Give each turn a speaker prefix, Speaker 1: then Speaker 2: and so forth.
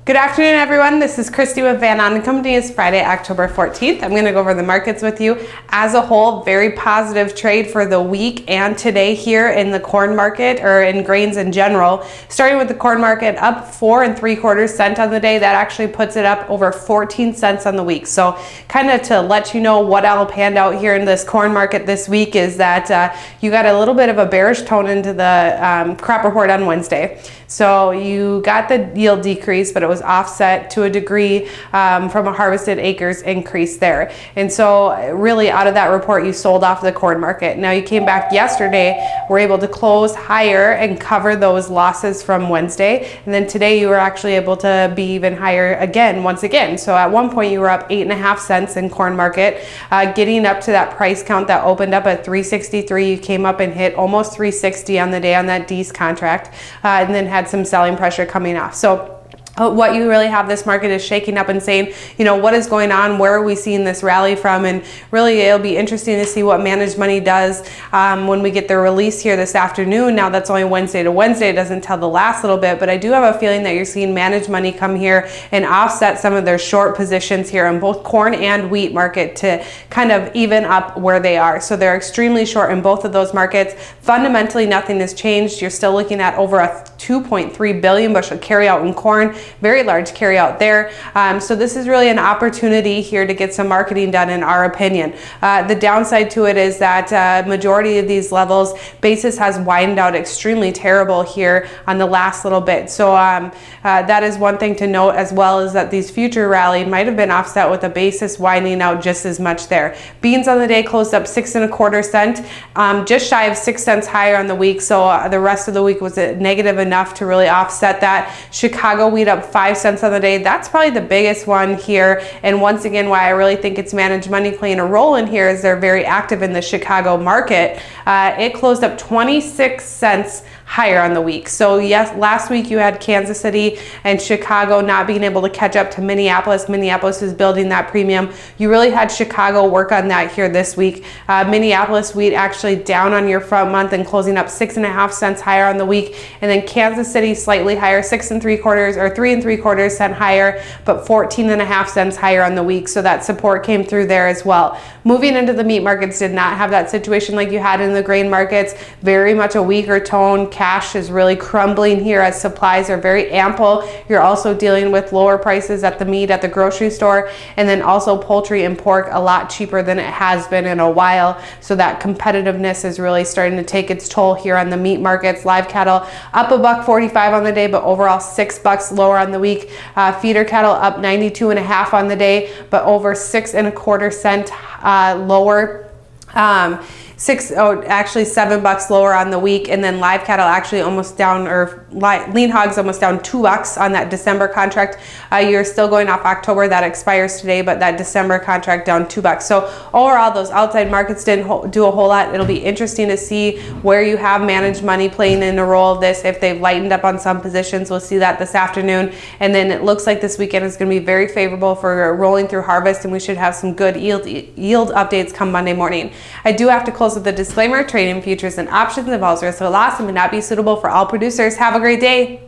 Speaker 1: Good afternoon, everyone. This is Christy with Van Ahn & Company. It's Friday, October 14th. I'm going to go over the markets with you. As a whole, very positive trade for the week and today here in the corn market, or in grains in general. Starting with the corn market, up 4 3/4 cents on the day. That actually puts it up over 14 cents on the week. So kind of to let you know what all panned out here in this corn market this week is that you got a little bit of a bearish tone into the crop report on Wednesday. So you got the yield decrease, but it was offset to a degree from a harvested acres increase there. And so really out of that report, you sold off the corn market. Now you came back yesterday, were able to close higher and cover those losses from Wednesday. And then today you were actually able to be even higher again, once again. So at one point you were up 8.5 cents in corn market, getting up to that price count that opened up at 363. You came up and hit almost 360 on the day on that Dees contract, and then had some selling pressure coming off. So what you really have this market is shaking up and saying, you know, what is going on? Where are we seeing this rally from? And really, it'll be interesting to see what Managed Money does when we get the release here this afternoon. Now, that's only Wednesday to Wednesday. It doesn't tell the last little bit, but I do have a feeling that you're seeing Managed Money come here and offset some of their short positions here on both corn and wheat market to kind of even up where they are. So they're extremely short in both of those markets. Fundamentally, nothing has changed. You're still looking at over a 2.3 billion bushel carryout in corn. Very large carry out there. So this is really an opportunity here to get some marketing done, in our opinion. The downside to it is that majority of these levels, basis has widened out extremely terrible here on the last little bit. So that is one thing to note, as well as that these future rally might have been offset with a basis widening out just as much there. Beans on the day closed up 6 1/4 cents, just shy of 6 cents higher on the week. So the rest of the week was negative enough to really offset that. Chicago wheat up 5 cents on the day. That's probably the biggest one here. And once again, why I really think it's Managed Money playing a role in here is they're very active in the Chicago market. It closed up 26 cents higher on the week. So yes, last week you had Kansas City and Chicago not being able to catch up to Minneapolis. Minneapolis is building that premium. You really had Chicago work on that here this week. Minneapolis wheat actually down on your front month and closing up 6.5 cents higher on the week. And then Kansas City slightly higher, 6 3/4 or 3 3/4 cents higher, but 14.5 cents higher on the week. So that support came through there as well. Moving into the meat markets did not have that situation like you had in the grain markets. Very much a weaker tone. Cash is really crumbling here as supplies are very ample. You're also dealing with lower prices at the meat at the grocery store, and then also poultry and pork a lot cheaper than it has been in a while. So that competitiveness is really starting to take its toll here on the meat markets. Live cattle up $1.45 on the day, but overall $6 lower on the week. Feeder cattle up 92.5 on the day, but over 6 1/4 cents lower. Actually $7 lower on the week. And then live cattle actually almost down, or lean hogs almost down $2 on that December contract. You're still going off October, that expires today, but that December contract down $2. So overall, those outside markets didn't do a whole lot. It'll be interesting to see where you have Managed Money playing in the role of this. If they've lightened up on some positions, we'll see that this afternoon. And then it looks like this weekend is going to be very favorable for rolling through harvest, and we should have some good yield updates come Monday morning. I do have to close with the disclaimer: trading futures and options involves risk of loss and may not be suitable for all producers. Have a great day.